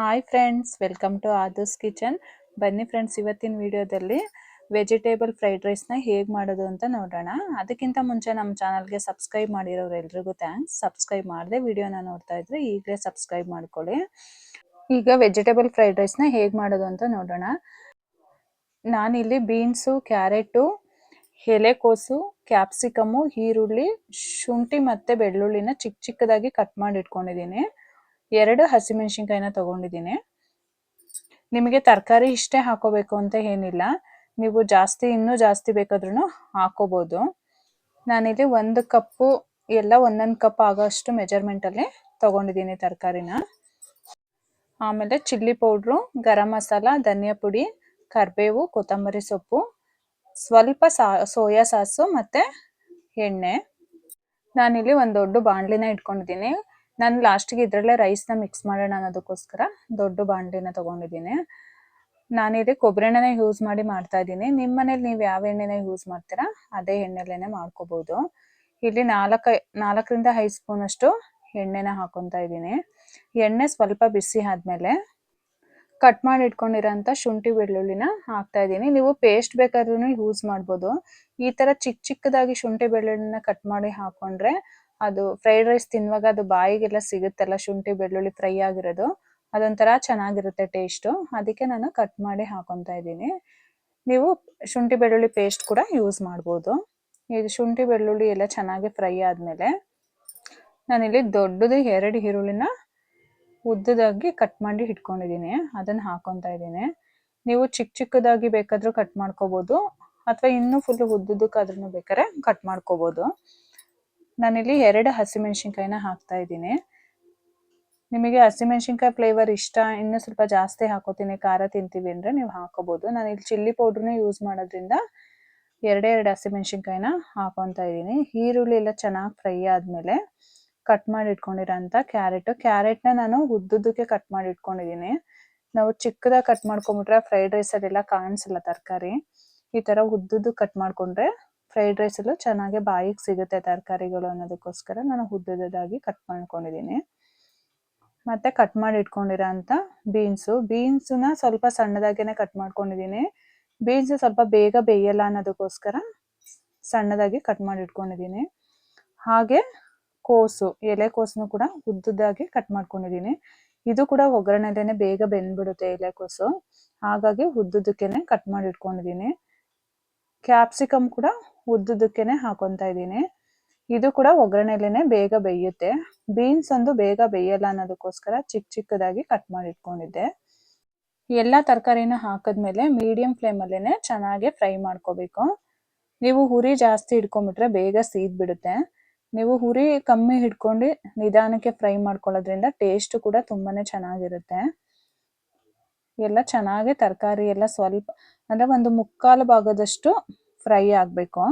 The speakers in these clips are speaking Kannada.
ಹಾಯ್ ಫ್ರೆಂಡ್ಸ್, ವೆಲ್ಕಮ್ ಟು ಆದೂಸ್ ಕಿಚನ್. ಬನ್ನಿ ಫ್ರೆಂಡ್ಸ್, ಇವತ್ತಿನ ವಿಡಿಯೋದಲ್ಲಿ ವೆಜಿಟೇಬಲ್ ಫ್ರೈಡ್ ರೈಸ್ನ ಹೇಗೆ ಮಾಡೋದು ಅಂತ ನೋಡೋಣ. ಅದಕ್ಕಿಂತ ಮುಂಚೆ ನಮ್ಮ ಚಾನಲ್ಗೆ ಸಬ್ಸ್ಕ್ರೈಬ್ ಮಾಡಿರೋರು ಎಲ್ರಿಗೂ ಥ್ಯಾಂಕ್ಸ್. ಸಬ್ಸ್ಕ್ರೈಬ್ ಮಾಡದೆ ವಿಡಿಯೋನ ನೋಡ್ತಾ ಇದ್ರೆ ಈಗಲೇ ಸಬ್ಸ್ಕ್ರೈಬ್ ಮಾಡ್ಕೊಳ್ಳಿ. ಈಗ ವೆಜಿಟೇಬಲ್ ಫ್ರೈಡ್ ರೈಸ್ನ ಹೇಗೆ ಮಾಡೋದು ಅಂತ ನೋಡೋಣ. ನಾನಿಲ್ಲಿ ಬೀನ್ಸು, ಕ್ಯಾರೆಟು, ಎಲೆಕೋಸು, ಕ್ಯಾಪ್ಸಿಕಮ್ಮು, ಈರುಳ್ಳಿ, ಶುಂಠಿ ಮತ್ತು ಬೆಳ್ಳುಳ್ಳಿನ ಚಿಕ್ಕ ಚಿಕ್ಕದಾಗಿ ಕಟ್ ಮಾಡಿ ಇಟ್ಕೊಂಡಿದ್ದೀನಿ. 2 ಹಸಿಮೆಣಸಿನ್ಕಾಯಿನ ತೊಗೊಂಡಿದ್ದೀನಿ. ನಿಮಗೆ ತರಕಾರಿ ಇಷ್ಟೇ ಹಾಕೋಬೇಕು ಅಂತ ಏನಿಲ್ಲ, ನೀವು ಇನ್ನೂ ಜಾಸ್ತಿ ಬೇಕಾದ್ರೂ ಹಾಕೋಬೋದು. ನಾನಿಲ್ಲಿ 1 ಕಪ್ಪು ಎಲ್ಲ 1 ಕಪ್ ಆಗೋಷ್ಟು ಮೆಜರ್ಮೆಂಟಲ್ಲಿ ತೊಗೊಂಡಿದ್ದೀನಿ ತರಕಾರಿನ. ಆಮೇಲೆ ಚಿಲ್ಲಿ ಪೌಡ್ರು, ಗರಂ ಮಸಾಲ, ಧನಿಯಾ ಪುಡಿ, ಕರಿಬೇವು, ಕೊತ್ತಂಬರಿ ಸೊಪ್ಪು, ಸ್ವಲ್ಪ ಸೋಯಾ ಸಾಸು ಮತ್ತು ಎಣ್ಣೆ. ನಾನಿಲ್ಲಿ ಒಂದು ದೊಡ್ಡ ಬಾಣಲಿನ ಇಟ್ಕೊಂಡಿದ್ದೀನಿ. ನಾನು ಲಾಸ್ಟಿಗೆ ಇದರಲ್ಲೇ ರೈಸ್ನ ಮಿಕ್ಸ್ ಮಾಡೋಣ ಅನ್ನೋದಕ್ಕೋಸ್ಕರ ದೊಡ್ಡ ಬಾಣಲಿನ ತೊಗೊಂಡಿದ್ದೀನಿ. ನಾನಿಲ್ಲಿ ಕೊಬ್ಬರಿ ಎಣ್ಣೆನ ಯೂಸ್ ಮಾಡಿ ಮಾಡ್ತಾ ಇದ್ದೀನಿ. ನಿಮ್ಮ ಮನೇಲಿ ನೀವು ಯಾವ ಎಣ್ಣೆನ ಯೂಸ್ ಮಾಡ್ತೀರಾ ಅದೇ ಎಣ್ಣೆಲೇನೆ ಮಾಡ್ಕೋಬೋದು. ಇಲ್ಲಿ 4ರಿಂದ 5 ಸ್ಪೂನಷ್ಟು ಎಣ್ಣೆನ ಹಾಕೊತಾ ಇದ್ದೀನಿ. ಎಣ್ಣೆ ಸ್ವಲ್ಪ ಬಿಸಿ ಆದಮೇಲೆ ಕಟ್ ಮಾಡಿ ಇಟ್ಕೊಂಡಿರೋಂಥ ಶುಂಠಿ ಬೆಳ್ಳುಳ್ಳಿನ ಹಾಕ್ತಾ ಇದ್ದೀನಿ. ನೀವು ಪೇಸ್ಟ್ ಬೇಕಾದ್ರೂ ಯೂಸ್ ಮಾಡ್ಬೋದು. ಈ ಥರ ಚಿಕ್ಕ ಚಿಕ್ಕದಾಗಿ ಶುಂಠಿ ಬೆಳ್ಳುಳ್ಳಿನ ಕಟ್ ಮಾಡಿ ಹಾಕೊಂಡ್ರೆ ಅದು ಫ್ರೈಡ್ ರೈಸ್ ತಿನ್ನುವಾಗ ಅದು ಬಾಯಿಗೆಲ್ಲ ಸಿಗುತ್ತಲ್ಲ, ಶುಂಠಿ ಬೆಳ್ಳುಳ್ಳಿ ಫ್ರೈ ಆಗಿರೋದು, ಅದೊಂಥರ ಚೆನ್ನಾಗಿರುತ್ತೆ ಟೇಸ್ಟು. ಅದಕ್ಕೆ ನಾನು ಕಟ್ ಮಾಡಿ ಹಾಕೊತಾ ಇದ್ದೀನಿ. ನೀವು ಶುಂಠಿ ಬೆಳ್ಳುಳ್ಳಿ ಪೇಸ್ಟ್ ಕೂಡ ಯೂಸ್ ಮಾಡ್ಬೋದು. ಇದು ಶುಂಠಿ ಬೆಳ್ಳುಳ್ಳಿ ಎಲ್ಲ ಚೆನ್ನಾಗಿ ಫ್ರೈ ಆದಮೇಲೆ ನಾನಿಲ್ಲಿ ದೊಡ್ಡದು 2 ಈರುಳ್ಳಿನ ಉದ್ದದಾಗಿ ಕಟ್ ಮಾಡಿ ಇಟ್ಕೊಂಡಿದ್ದೀನಿ, ಅದನ್ನು ಹಾಕೊತಾ ಇದ್ದೀನಿ. ನೀವು ಚಿಕ್ಕ ಚಿಕ್ಕದಾಗಿ ಬೇಕಾದರೂ ಕಟ್ ಮಾಡ್ಕೋಬೋದು, ಅಥವಾ ಇನ್ನೂ ಫುಲ್ಲು ಉದ್ದದಕ್ಕಾದ್ರೂ ಬೇಕಾದ್ರೆ ಕಟ್ ಮಾಡ್ಕೋಬೋದು. ನಾನಿಲ್ಲಿ 2 ಹಸಿಮೆಣಸಿನ್ಕಾಯಿನ ಹಾಕ್ತಾ ಇದ್ದೀನಿ. ನಿಮಗೆ ಹಸಿಮೆಣಸಿನ್ಕಾಯಿ ಫ್ಲೇವರ್ ಇಷ್ಟ, ಇನ್ನೂ ಸ್ವಲ್ಪ ಜಾಸ್ತಿ ಹಾಕೋತೀನಿ, ಖಾರ ತಿಂತೀವಿ ಅಂದರೆ ನೀವು ಹಾಕೋಬೋದು. ನಾನಿಲ್ಲಿ ಚಿಲ್ಲಿ ಪೌಡ್ರನ್ನ ಯೂಸ್ ಮಾಡೋದ್ರಿಂದ 2 ಹಸಿಮೆಣಸಿನ್ಕಾಯಿನ ಹಾಕೊತಾ ಇದ್ದೀನಿ. ಈರುಳ್ಳಿ ಎಲ್ಲ ಚೆನ್ನಾಗಿ ಫ್ರೈ ಆದಮೇಲೆ ಕಟ್ ಮಾಡಿ ಇಟ್ಕೊಂಡಿರೋಂಥ ಕ್ಯಾರೆಟ್ನ ನಾನು ಉದ್ದುದಕ್ಕೆ ಕಟ್ ಮಾಡಿ ಇಟ್ಕೊಂಡಿದ್ದೀನಿ. ನಾವು ಚಿಕ್ಕದಾಗಿ ಕಟ್ ಮಾಡ್ಕೊಂಬಿಟ್ರೆ ಫ್ರೈಡ್ ರೈಸಲ್ಲೆಲ್ಲ ಕಾಣಿಸಲ್ಲ ತರಕಾರಿ. ಈ ಥರ ಉದ್ದುದ್ದು ಕಟ್ ಮಾಡಿಕೊಂಡ್ರೆ ಫ್ರೈಡ್ ರೈಸಲ್ಲೂ ಚೆನ್ನಾಗಿ ಬಾಯಿಗೆ ಸಿಗುತ್ತೆ ತರಕಾರಿಗಳು ಅನ್ನೋದಕ್ಕೋಸ್ಕರ ನಾನು ಉದ್ದುದಾಗಿ ಕಟ್ ಮಾಡ್ಕೊಂಡಿದ್ದೀನಿ. ಮತ್ತು ಕಟ್ ಮಾಡಿ ಇಟ್ಕೊಂಡಿರೋಂಥ ಬೀನ್ಸನ್ನ ಸ್ವಲ್ಪ ಸಣ್ಣದಾಗೇ ಕಟ್ ಮಾಡ್ಕೊಂಡಿದ್ದೀನಿ. ಬೀನ್ಸು ಸ್ವಲ್ಪ ಬೇಗ ಬೇಯಲ್ಲ ಅನ್ನೋದಕ್ಕೋಸ್ಕರ ಸಣ್ಣದಾಗಿ ಕಟ್ ಮಾಡಿ ಇಟ್ಕೊಂಡಿದ್ದೀನಿ. ಹಾಗೆ ಎಲೆಕೋಸನ್ನು ಕೂಡ ಉದ್ದುದಾಗಿ ಕಟ್ ಮಾಡ್ಕೊಂಡಿದ್ದೀನಿ. ಇದು ಕೂಡ ಒಗ್ಗರಣೆಲೇನೆ ಬೇಗ ಬೆಂದ್ಬಿಡುತ್ತೆ ಎಲೆಕೋಸು, ಹಾಗಾಗಿ ಉದ್ದುದಕ್ಕೇನೆ ಕಟ್ ಮಾಡಿ ಇಟ್ಕೊಂಡಿದ್ದೀನಿ. ಕ್ಯಾಪ್ಸಿಕಮ್ ಕೂಡ ಉದ್ದುದಕ್ಕೇನೆ ಹಾಕೊತಾ ಇದ್ದೀನಿ. ಇದು ಕೂಡ ಒಗ್ಗರಣೆಲೇನೆ ಬೇಗ ಬೇಯುತ್ತೆ. ಬೀನ್ಸ್ ಒಂದು ಬೇಗ ಬೇಯಲ್ಲ ಅನ್ನೋದಕ್ಕೋಸ್ಕರ ಚಿಕ್ಕದಾಗಿ ಕಟ್ ಮಾಡಿ ಇಟ್ಕೊಂಡಿದ್ದೆ. ಎಲ್ಲ ತರಕಾರಿನ ಹಾಕಿದ್ಮೇಲೆ ಮೀಡಿಯಂ ಫ್ಲೇಮಲ್ಲೇ ಚೆನ್ನಾಗಿ ಫ್ರೈ ಮಾಡ್ಕೋಬೇಕು. ನೀವು ಉರಿ ಜಾಸ್ತಿ ಇಟ್ಕೊಂಡ್ಬಿಟ್ರೆ ಬೇಗ ಸೀದ್ಬಿಡುತ್ತೆ. ನೀವು ಉರಿ ಕಮ್ಮಿ ಹಿಡ್ಕೊಂಡು ನಿಧಾನಕ್ಕೆ ಫ್ರೈ ಮಾಡ್ಕೊಳ್ಳೋದ್ರಿಂದ ಟೇಸ್ಟ್ ಕೂಡ ತುಂಬಾ ಚೆನ್ನಾಗಿರುತ್ತೆ. ಎಲ್ಲ ಚೆನ್ನಾಗಿ ತರಕಾರಿ ಎಲ್ಲ ಸ್ವಲ್ಪ ಅಂದರೆ 1/4 ಭಾಗದಷ್ಟು ಫ್ರೈ ಆಗಬೇಕು.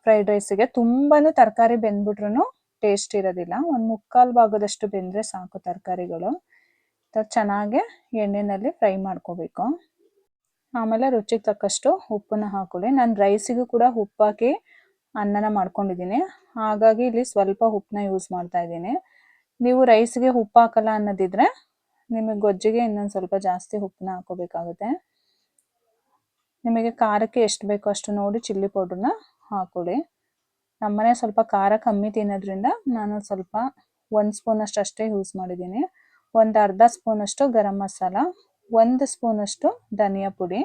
ಫ್ರೈಡ್ ರೈಸಿಗೆ ತುಂಬಾ ತರಕಾರಿ ಬೆಂದ್ಬಿಟ್ರೂ ಟೇಸ್ಟ್ ಇರೋದಿಲ್ಲ. 1/4 ಭಾಗದಷ್ಟು ಬೆಂದರೆ ಸಾಕು ತರಕಾರಿಗಳು. ಚೆನ್ನಾಗಿ ಎಣ್ಣೆಯಲ್ಲಿ ಫ್ರೈ ಮಾಡ್ಕೋಬೇಕು. ಆಮೇಲೆ ರುಚಿಗೆ ತಕ್ಕಷ್ಟು ಉಪ್ಪನ್ನ ಹಾಕೊಳ್ಳಿ. ನಾನು ರೈಸಿಗೂ ಕೂಡ ಉಪ್ಪು ಹಾಕಿ ಅನ್ನನ ಮಾಡ್ಕೊಂಡಿದ್ದೀನಿ, ಹಾಗಾಗಿ ಇಲ್ಲಿ ಸ್ವಲ್ಪ ಉಪ್ಪನ್ನ ಯೂಸ್ ಮಾಡ್ತಾ ಇದ್ದೀನಿ. ನೀವು ರೈಸ್ಗೆ ಉಪ್ಪು ಹಾಕಲ್ಲ ಅನ್ನೋದಿದ್ರೆ ನಿಮಗೆ ಗೊಜ್ಜಿಗೆ ಇನ್ನೊಂದು ಸ್ವಲ್ಪ ಜಾಸ್ತಿ ಉಪ್ಪನ್ನ ಹಾಕೋಬೇಕಾಗುತ್ತೆ. ನಿಮಗೆ ಖಾರಕ್ಕೆ ಎಷ್ಟು ಬೇಕೋ ಅಷ್ಟು ನೋಡಿ ಚಿಲ್ಲಿ ಪೌಡ್ರನ್ನ ಹಾಕೊಳ್ಳಿ. ನಮ್ಮನೆ ಸ್ವಲ್ಪ ಖಾರ ಕಮ್ಮಿ ತಿನ್ನೋದ್ರಿಂದ ನಾನು ಸ್ವಲ್ಪ 1 ಸ್ಪೂನಷ್ಟು ಅಷ್ಟೇ ಯೂಸ್ ಮಾಡಿದ್ದೀನಿ. 1/2 ಸ್ಪೂನಷ್ಟು ಗರಂ ಮಸಾಲ, 1 ಸ್ಪೂನಷ್ಟು ಧನಿಯಾ ಪುಡಿ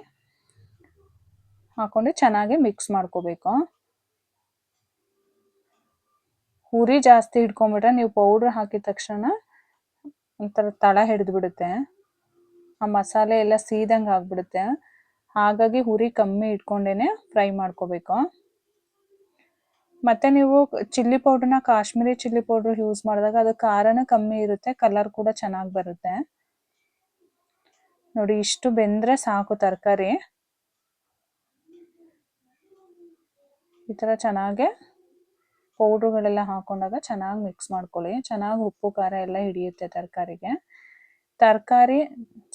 ಹಾಕೊಂಡು ಚೆನ್ನಾಗಿ ಮಿಕ್ಸ್ ಮಾಡ್ಕೋಬೇಕು. ಉರಿ ಜಾಸ್ತಿ ಹಿಡ್ಕೊಂಬಿಟ್ರೆ ನೀವು ಪೌಡ್ರ್ ಹಾಕಿದ ತಕ್ಷಣ ಒಂಥರ ತಳ ಹಿಡಿದ್ಬಿಡುತ್ತೆ, ಆ ಮಸಾಲೆ ಎಲ್ಲ ಸೀದಂಗೆ ಆಗಿಬಿಡುತ್ತೆ. ಹಾಗಾಗಿ ಉರಿ ಕಮ್ಮಿ ಇಟ್ಕೊಂಡೇ ಫ್ರೈ ಮಾಡ್ಕೋಬೇಕು. ಮತ್ತು ನೀವು ಚಿಲ್ಲಿ ಪೌಡ್ರನ್ನ ಕಾಶ್ಮೀರಿ ಚಿಲ್ಲಿ ಪೌಡ್ರ್ ಯೂಸ್ ಮಾಡಿದಾಗ ಅದು ಖಾರನೂ ಕಮ್ಮಿ ಇರುತ್ತೆ, ಕಲರ್ ಕೂಡ ಚೆನ್ನಾಗಿ ಬರುತ್ತೆ. ನೋಡಿ, ಇಷ್ಟು ಬೆಂದರೆ ಸಾಕು ತರಕಾರಿ. ಈ ಥರ ಚೆನ್ನಾಗೆ ಪೌಡ್ರುಗಳೆಲ್ಲ ಹಾಕೊಂಡಾಗ ಚೆನ್ನಾಗಿ ಮಿಕ್ಸ್ ಮಾಡ್ಕೊಳ್ಳಿ. ಚೆನ್ನಾಗಿ ಉಪ್ಪು ಖಾರ ಎಲ್ಲ ಹಿಡಿಯುತ್ತೆ ತರಕಾರಿಗೆ. ತರಕಾರಿ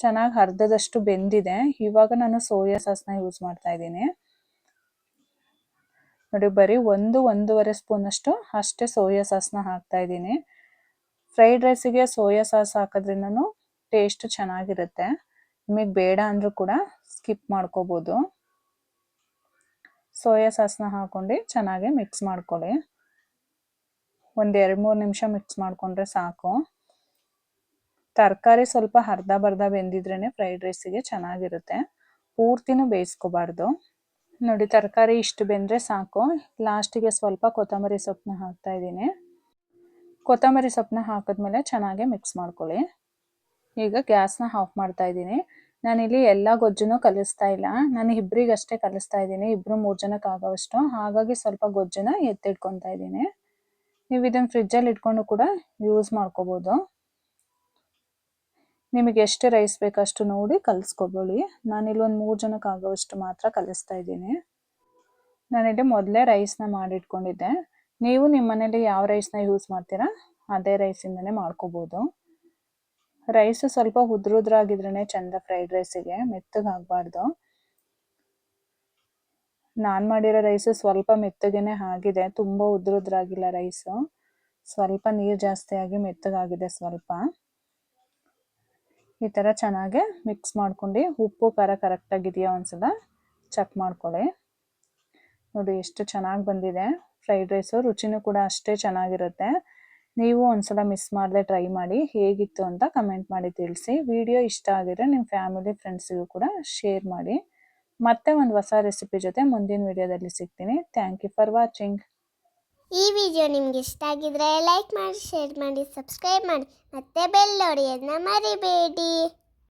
ಚೆನ್ನಾಗಿ ಅರ್ಧದಷ್ಟು ಬೆಂದಿದೆ. ಇವಾಗ ನಾನು ಸೋಯಾ ಸಾಸ್ನ ಯೂಸ್ ಮಾಡ್ತಾ ಇದ್ದೀನಿ. ನೋಡಿ, ಬರೀ 1-1.5 ಸ್ಪೂನಷ್ಟು ಅಷ್ಟೇ ಸೋಯಾ ಸಾಸ್ನ ಹಾಕ್ತಾ ಇದ್ದೀನಿ. ಫ್ರೈಡ್ ರೈಸಿಗೆ ಸೋಯಾ ಸಾಸ್ ಹಾಕೋದ್ರಿಂದನೂ ಟೇಸ್ಟ್ ಚೆನ್ನಾಗಿರುತ್ತೆ. ನಿಮಗೆ ಬೇಡ ಅಂದರೂ ಕೂಡ ಸ್ಕಿಪ್ ಮಾಡ್ಕೋಬೋದು. ಸೋಯಾ ಸಾಸ್ನ ಹಾಕ್ಕೊಂಡು ಚೆನ್ನಾಗಿ ಮಿಕ್ಸ್ ಮಾಡ್ಕೊಳ್ಳಿ. ಒಂದು 2-3 ನಿಮಿಷ ಮಿಕ್ಸ್ ಮಾಡಿಕೊಂಡ್ರೆ ಸಾಕು. ತರಕಾರಿ ಸ್ವಲ್ಪ ಅರ್ಧ ಬರ್ಧ ಬೆಂದಿದ್ರೇ ಫ್ರೈಡ್ ರೈಸಿಗೆ ಚೆನ್ನಾಗಿರುತ್ತೆ, ಪೂರ್ತಿನೂ ಬೇಯಿಸ್ಕೋಬಾರ್ದು. ನೋಡಿ ತರಕಾರಿ ಇಷ್ಟು ಬೆಂದರೆ ಸಾಕು. ಲಾಸ್ಟಿಗೆ ಸ್ವಲ್ಪ ಕೊತ್ತಂಬರಿ ಸೊಪ್ಪನ್ನ ಹಾಕ್ತಾ ಇದ್ದೀನಿ. ಕೊತ್ತಂಬರಿ ಸೊಪ್ಪನ್ನ ಹಾಕಿದ್ಮೇಲೆ ಚೆನ್ನಾಗಿ ಮಿಕ್ಸ್ ಮಾಡ್ಕೊಳ್ಳಿ. ಈಗ ಗ್ಯಾಸ್ನ ಆಫ್ ಮಾಡ್ತಾ ಇದ್ದೀನಿ. ನಾನಿಲ್ಲಿ ಎಲ್ಲ ಗೊಜ್ಜನ್ನು ಕಲಿಸ್ತಾ ಇಲ್ಲ, ನಾನು ಇಬ್ಬರಿಗಷ್ಟೇ ಕಲಿಸ್ತಾ ಇದ್ದೀನಿ, 2-3 ಜನಕ್ಕೆ ಆಗೋವಷ್ಟು. ಹಾಗಾಗಿ ಸ್ವಲ್ಪ ಗೊಜ್ಜನ್ನ ಎತ್ತಿಟ್ಕೊತಾ ಇದ್ದೀನಿ. ನೀವು ಇದನ್ನು ಫ್ರಿಜ್ಜಲ್ಲಿ ಇಟ್ಕೊಂಡು ಕೂಡ ಯೂಸ್ ಮಾಡ್ಕೋಬೋದು. ನಿಮಗೆ ಎಷ್ಟು ರೈಸ್ ಬೇಕಷ್ಟು ನೋಡಿ ಕಲಿಸ್ಕೊಬೋದು. ನಾನಿಲ್ಲಿ ಒಂದು 3 ಜನಕ್ಕೆ ಆಗೋವಷ್ಟು ಮಾತ್ರ ಕಲಿಸ್ತಾ ಇದ್ದೀನಿ. ನಾನಿಲ್ಲಿ ಮೊದಲೇ ರೈಸ್ನ ಮಾಡಿಟ್ಕೊಂಡಿದ್ದೆ. ನೀವು ನಿಮ್ಮ ಮನೇಲಿ ಯಾವ ರೈಸ್ನ ಯೂಸ್ ಮಾಡ್ತೀರಾ ಅದೇ ರೈಸಿಂದನೇ ಮಾಡ್ಕೋಬೋದು. ರೈಸು ಸ್ವಲ್ಪ ಉದ್ರುದ್ರಾಗಿದ್ರೇ ಚೆಂದ ಫ್ರೈಡ್ ರೈಸಿಗೆ, ಮೆತ್ತಗಾಗಬಾರ್ದು. ನಾನು ಮಾಡಿರೋ ರೈಸು ಸ್ವಲ್ಪ ಮೆತ್ತಗೇ ಆಗಿದೆ, ತುಂಬ ಉದ್ರುದ್ರಾಗಿಲ್ಲ ರೈಸು. ಸ್ವಲ್ಪ ನೀರು ಜಾಸ್ತಿ ಆಗಿ ಮೆತ್ತಗಾಗಿದೆ ಸ್ವಲ್ಪ. ಈ ಥರ ಚೆನ್ನಾಗಿ ಮಿಕ್ಸ್ ಮಾಡ್ಕೊಂಡು ಉಪ್ಪು ಖಾರ ಕರೆಕ್ಟಾಗಿದೆಯಾ ಒಂದ್ಸಲ ಚೆಕ್ ಮಾಡ್ಕೊಳ್ಳಿ. ನೋಡಿ ಎಷ್ಟು ಚೆನ್ನಾಗಿ ಬಂದಿದೆ ಫ್ರೈಡ್ ರೈಸು, ರುಚಿನೂ ಕೂಡ ಅಷ್ಟೇ ಚೆನ್ನಾಗಿರುತ್ತೆ. ನೀವು ಒಂದ್ಸಲ ಮಿಸ್ ಮಾಡದೆ ಟ್ರೈ ಮಾಡಿ, ಹೇಗಿತ್ತು ಅಂತ ಕಮೆಂಟ್ ಮಾಡಿ ತಿಳಿಸಿ. ವಿಡಿಯೋ ಇಷ್ಟ ಆಗಿದ್ರೆ ನಿಮ್ಮ ಫ್ಯಾಮಿಲಿ ಫ್ರೆಂಡ್ಸಿಗೂ ಕೂಡ ಶೇರ್ ಮಾಡಿ. ಮತ್ತೆ ಒಂದು ಹೊಸ ರೆಸಿಪಿ ಜೊತೆ ಮುಂದಿನ ವಿಡಿಯೋದಲ್ಲಿ ಸಿಗ್ತೀನಿ. Thank you for watching. ಈ ವಿಡಿಯೋ ನಿಮಗೆ ಇಷ್ಟ ಆಗಿದ್ರೆ ಲೈಕ್ ಮಾಡಿ, ಶೇರ್ ಮಾಡಿ, ಸಬ್ಸ್ಕ್ರೈಬ್ ಮಾಡಿ, ಮತ್ತೆ ಬೆಲ್ ಹೊಡೆಯೋದನ್ನ ಮರಿಬೇಡಿ.